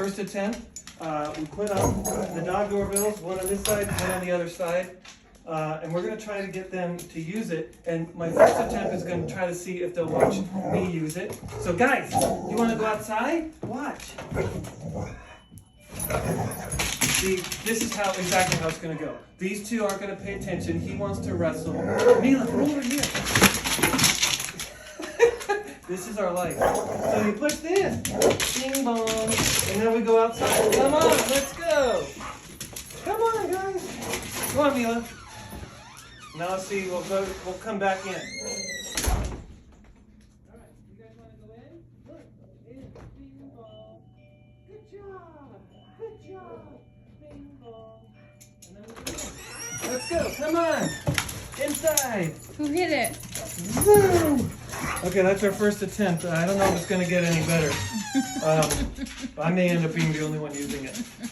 first attempt. We put up the dog doorbells, one on this side, one on the other side. And we're going to try to get them to use it. And my first attempt is going to try to see if they'll watch me use it. So guys, you want to go outside? Watch. See, this is exactly how it's going to go. These two aren't going to pay attention. He wants to wrestle. Meela, come over here. This is our life. So you push this. Ding bong. And then we go outside. Come on, let's go. Come on, guys. Come on, Meela. Now let's see, we'll come back in. Alright, you guys want to go in? Look, in, bing bong. Good job. Good job. Bing bong. And then we go in. Let's go, come on. Inside. Who hit it? Woo! Okay, that's our first attempt. I don't know if it's going to get any better. I may end up being the only one using it.